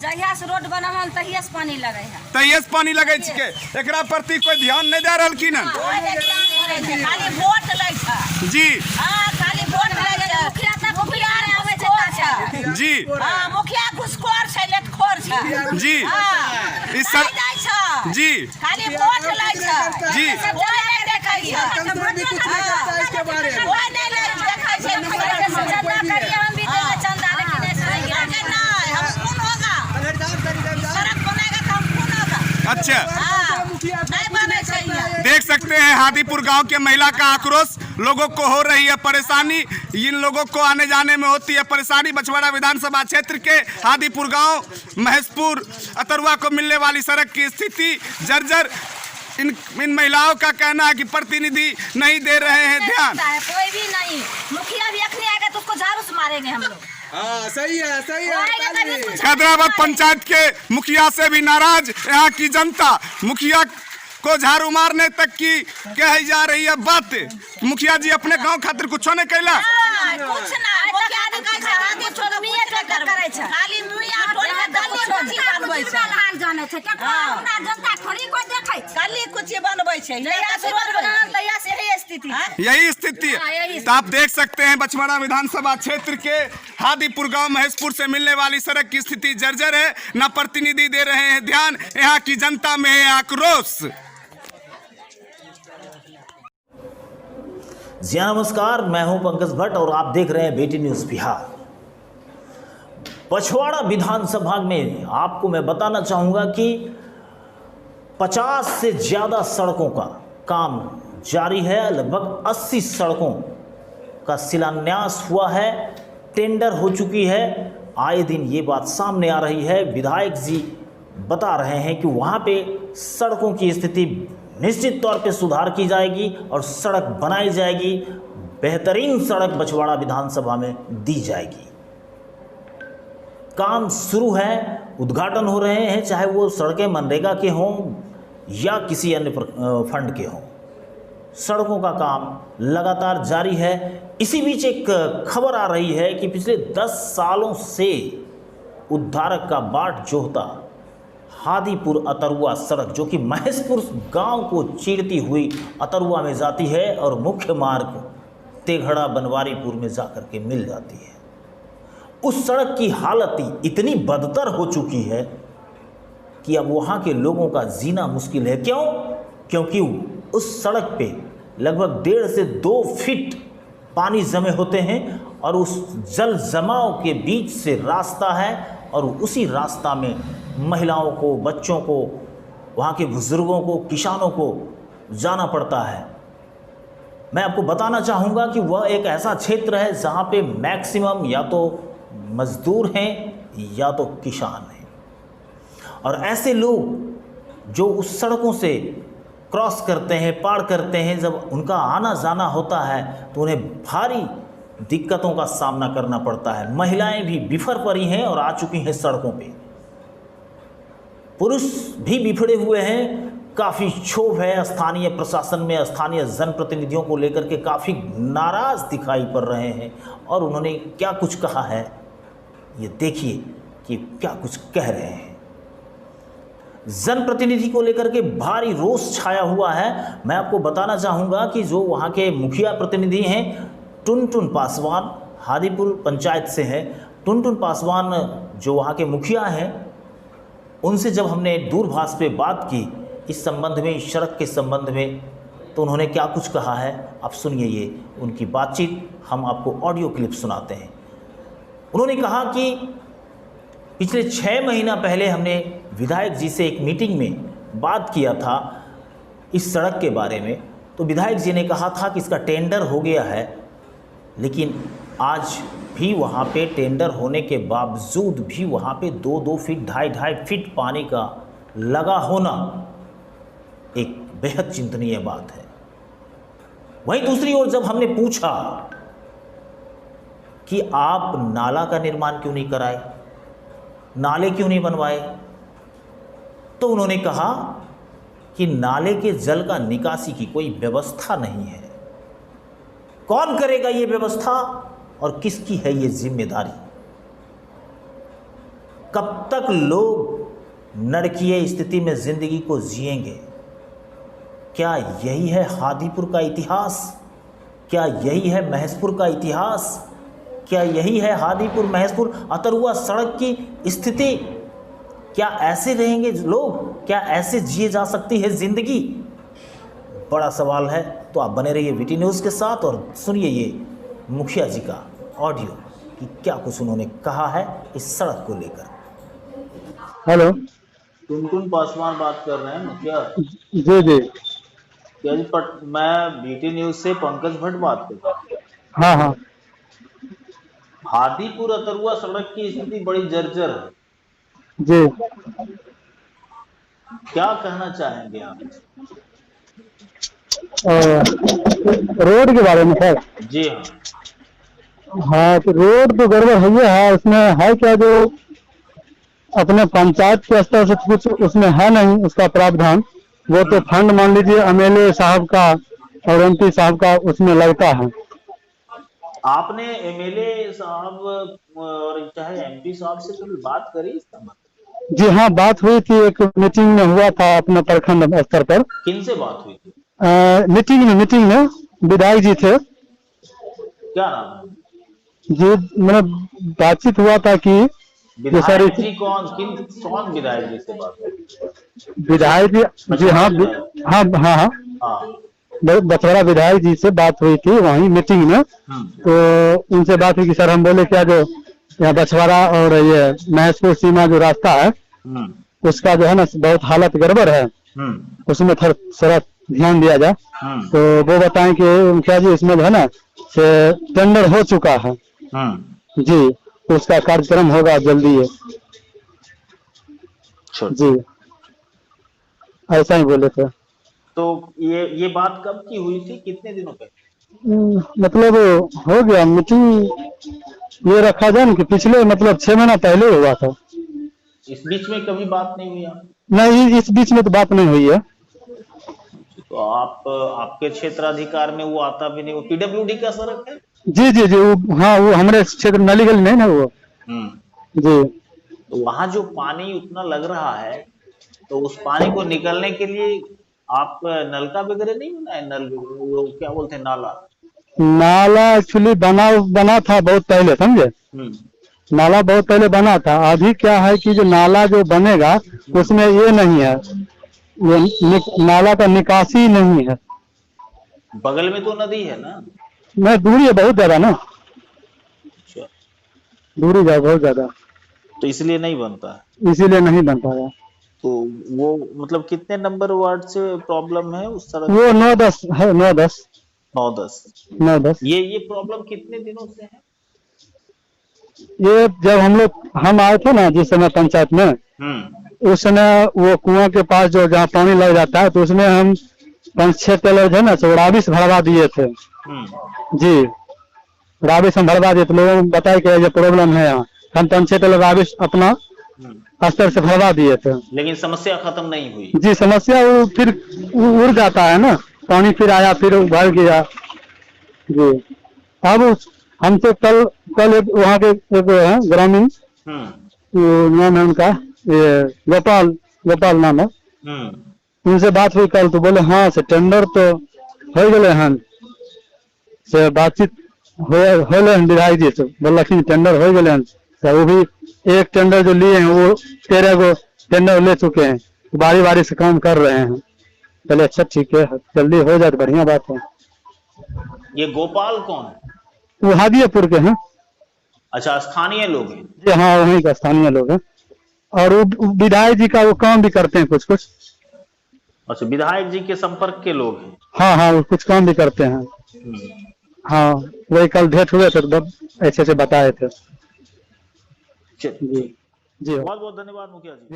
जहिया से रोड बनल हन तहिया से पानी लगे है। तहिया से पानी लगे छिके, एकरा प्रति कोई ध्यान नहीं दे रहलखिन हन। खाली वोट लै छै जी हां, खाली वोट लै छै। मुखिया तक मुखिया आबै छै जी हां, मुखिया घुसखोर छै, लेटखोर छै जी। हां, इस सर जाइ छै जी खाली वोट लै छै जी। सब नहीं देखै छै इसके बारे में कोई नहीं देखै छै। चंदा करिए हम भी देंगे चंदा, लेकिन ऐसा नहीं हम कौन होगा सड़क बनेगा तो हम कौन होगा। अच्छा, नहीं बने चाहिए। देख सकते हैं हादीपुर गांव के महिला का आक्रोश। लोगों को हो रही है परेशानी, इन लोगों को आने जाने में होती है परेशानी। बछवाड़ा विधानसभा क्षेत्र के हादीपुर गांव महेशपुर अतरुआ को मिलने वाली सड़क की स्थिति जर्जर। इन महिलाओं का कहना है कि प्रतिनिधि नहीं दे रहे हैं ध्यान। कोई भी नहीं, मुखिया भी अखनी आएगा तो उसको झाड़ू से मारेंगे हम लोग। हाँ सही है सही है। हैदराबाद पंचायत के मुखिया से भी नाराज यहाँ की जनता। मुखिया को झाड़ू मारने तक की कही जा रही है बात। मुखिया जी अपने गांव खातिर कुछ नहीं कैला, कुछ ना मुखिया जी का खाली छोड़ मिया के करे छै, खाली मिया टोल के गली कुची बनबै छै। हाल जाने छै केकरा हमरा जनता थोड़ी कोई देखै छै, गली कुची बनबै छै। लैया से रोड बनल, लैया से यही स्थिति है, यही स्थिति है। तो आप देख सकते हैं बछवाड़ा विधानसभा क्षेत्र के हादीपुर गांव महेशपुर से मिलने वाली सड़क की स्थिति जर्जर है। न प्रतिनिधि दे रहे हैं ध्यान, यहाँ की जनता में है आक्रोश। जी नमस्कार, मैं हूं पंकज भट्ट और आप देख रहे हैं बेटी न्यूज़ बिहार। बछवाड़ा विधानसभा में आपको मैं बताना चाहूँगा कि 50 से ज़्यादा सड़कों का काम जारी है। लगभग 80 सड़कों का शिलान्यास हुआ है, टेंडर हो चुकी है। आए दिन ये बात सामने आ रही है। विधायक जी बता रहे हैं कि वहाँ पे सड़कों की स्थिति निश्चित तौर पे सुधार की जाएगी और सड़क बनाई जाएगी, बेहतरीन सड़क बछवाड़ा विधानसभा में दी जाएगी। काम शुरू है, उद्घाटन हो रहे हैं, चाहे वो सड़कें मनरेगा के हों या किसी अन्य फंड के हों। सड़कों का काम लगातार जारी है। इसी बीच एक खबर आ रही है कि पिछले 10 सालों से उद्धारक का बाट जोहता हादीपुर अतरुआ सड़क, जो कि महेशपुर गांव को चीरती हुई अतरुआ में जाती है और मुख्य मार्ग तेघड़ा बनवारीपुर में जाकर के मिल जाती है, उस सड़क की हालत इतनी बदतर हो चुकी है कि अब वहां के लोगों का जीना मुश्किल है। क्यों? क्योंकि उस सड़क पे लगभग 1.5 से 2 फीट पानी जमे होते हैं और उस जल जमाव के बीच से रास्ता है और उसी रास्ता में महिलाओं को, बच्चों को, वहाँ के बुजुर्गों को, किसानों को जाना पड़ता है। मैं आपको बताना चाहूँगा कि वह एक ऐसा क्षेत्र है जहाँ पे मैक्सिमम या तो मजदूर हैं या तो किसान हैं, और ऐसे लोग जो उस सड़कों से क्रॉस करते हैं, पार करते हैं, जब उनका आना जाना होता है तो उन्हें भारी दिक्कतों का सामना करना पड़ता है। महिलाएं भी बिफर पड़ी हैं और आ चुकी हैं सड़कों पे, पुरुष भी बिफड़े हुए हैं। काफ़ी क्षोभ है स्थानीय प्रशासन में, स्थानीय जनप्रतिनिधियों को लेकर के काफ़ी नाराज़ दिखाई पड़ रहे हैं। और उन्होंने क्या कुछ कहा है, ये देखिए कि क्या कुछ कह रहे हैं। जनप्रतिनिधि को लेकर के भारी रोष छाया हुआ है। मैं आपको बताना चाहूँगा कि जो वहाँ के मुखिया प्रतिनिधि हैं टुनटुन पासवान, हादीपुर पंचायत से हैं, टुनटुन पासवान जो वहाँ के मुखिया हैं, उनसे जब हमने दूरभाष पे बात की इस संबंध में, इस सड़क के संबंध में, तो उन्होंने क्या कुछ कहा है आप सुनिए। ये उनकी बातचीत हम आपको ऑडियो क्लिप सुनाते हैं। उन्होंने कहा कि पिछले 6 महीना पहले हमने विधायक जी से एक मीटिंग में बात किया था इस सड़क के बारे में, तो विधायक जी ने कहा था कि इसका टेंडर हो गया है, लेकिन आज भी वहाँ पे टेंडर होने के बावजूद भी वहाँ पे 2-2 फीट, 2.5 फीट पानी का लगा होना एक बेहद चिंतनीय बात है। वहीं दूसरी ओर जब हमने पूछा कि आप नाला का निर्माण क्यों नहीं कराए, नाले क्यों नहीं बनवाए, तो उन्होंने कहा कि नाले के जल का निकासी की कोई व्यवस्था नहीं है। कौन करेगा ये व्यवस्था और किसकी है ये जिम्मेदारी? कब तक लोग नरकीय स्थिति में ज़िंदगी को जिएंगे? क्या यही है हादीपुर का इतिहास? क्या यही है महसपुर का इतिहास? क्या यही है हादीपुर महसपुर अतरुआ सड़क की स्थिति? क्या ऐसे रहेंगे लोग? क्या ऐसे जिए जा सकती है ज़िंदगी? बड़ा सवाल है। तो आप बने रहिए वीटी न्यूज़ के साथ और सुनिए ये मुखिया जी का ऑडियो कि क्या कुछ उन्होंने कहा है इस सड़क को लेकर। हेलो, टुनटुन पासवान बात कर रहे हैं मुखिया? जी जी, क्या जी मैं बीटी न्यूज़ से पंकज भट्ट बात कर रहा हूँ। हाँ हाँ, हादीपुर अतरुआ सड़क की स्थिति बड़ी जर्जर है, जी। क्या कहना चाहेंगे आप? रोड के बारे में सर? जी हाँ। हाँ, तो रोड तो गड़बड़ है। उसमें है क्या, जो अपने पंचायत के स्तर से कुछ उसमें है नहीं उसका प्रावधान। वो तो फंड मान लीजिए एमएलए साहब का और एमपी साहब का उसमें लगता है। आपने एमएलए साहब और चाहे एमपी साहब से कभी बात करी इसका मतलब? जी हाँ, बात हुई थी, एक मीटिंग में हुआ था अपने प्रखंड स्तर पर। किन से बात हुई थी? मीटिंग में विधायक जी थे। क्या नाम है? जी, मतलब बातचीत हुआ था कि विधायक जी कौन विधायक जी से बात हुई? विधायक जी, हाँ हाँ हाँ हाँ, हाँ। बछवाड़ा विधायक जी से बात हुई थी वहीं मीटिंग में। तो उनसे बात हुई कि सर, हम बोले क्या जो यहाँ बछवाड़ा और ये महसपुर सीमा जो रास्ता है उसका जो है ना बहुत हालत गड़बड़ है, उसमें थोड़ा ध्यान दिया जाए। तो वो बताएं कि मुखिया जी इसमें जो है ना से टेंडर हो चुका है जी, उसका कार्यक्रम होगा जल्दी है जी, ऐसा ही बोले थे। तो ये बात कब की हुई थी, कितने दिनों पहले? मतलब हो गया मीटिंग, ये रखा जाए ना कि पिछले मतलब 6 महीना पहले हुआ था। इस बीच में कभी बात नहीं हुई आपकी? नहीं, इस बीच में तो बात नहीं हुई है। तो आपके क्षेत्राधिकार में वो आता भी नहीं, वो पीडब्ल्यूडी का सड़क है? जी जी जी, हाँ, वो हमारे क्षेत्र नली गली नहीं ना वो। जी, तो वहाँ जो पानी उतना लग रहा है, तो उस पानी को निकलने के लिए आप नलका वगैरह नहीं बनाए? वो क्या बोलते हैं, नाला एक्चुअली बना था बहुत पहले, समझे। नाला बहुत पहले बना था। अभी क्या है कि जो नाला जो बनेगा उसमें ये नहीं है, ये नाला का निकासी नहीं है। बगल में तो नदी है ना? नहीं, दूरी है बहुत ज्यादा ना, अच्छा। दूरी है बहुत ज्यादा, तो इसलिए नहीं बनता, इसीलिए नहीं बन पाया। तो वो मतलब कितने नंबर वार्ड से प्रॉब्लम है उस सड़क? वो 9-10 है, 9-10। ये प्रॉब्लम कितने दिनों से है? ये जब हम आए थे ना जिस समय पंचायत में, उस समय वो कुआं के पास जो जहाँ पानी लग जाता है, तो उसमें हम 5-6 टेलर जो है ना, तो राबिश भरवा दिए थे जी। राबिश हम भरवा दिए, तो लोगों को बताया कि ये प्रॉब्लम है यहाँ। हम 5-6 टेलर राबिश अपना स्तर से भरवा दिए थे, लेकिन समस्या खत्म नहीं हुई जी। समस्या वो फिर उड़ जाता है ना, पानी फिर आया, फिर भर गया जी। अब हमसे कल एक वहाँ के एक है ग्रामीण, नाम है उनका, ये गोपाल नाम है, उनसे बात हुई कल। तो बोले हाँ से टेंडर तो हो गए हैं, से बातचीत हो विधायक जी से बोलखिन टेंडर हो गए हैं। वो भी एक टेंडर जो लिए हैं वो 13 गो टेंडर ले चुके हैं, बारी बारी से काम कर रहे हैं। चलिए, अच्छा ठीक है, जल्दी हो जाए तो बढ़िया बात है। ये गोपाल कौन है? वो हादीपुर के हैं। अच्छा, स्थानीय लोग हैं? जी हाँ, वहीं का स्थानीय लोग हैं, और वो विधायक जी का वो काम भी करते हैं कुछ। अच्छा, विधायक जी के संपर्क के लोग हैं? हाँ हाँ, वो कुछ काम भी करते हैं। हाँ, वही कल भेंट हुए थे तो ऐसे से बताए थे जी। बहुत बहुत धन्यवाद मुखिया जी।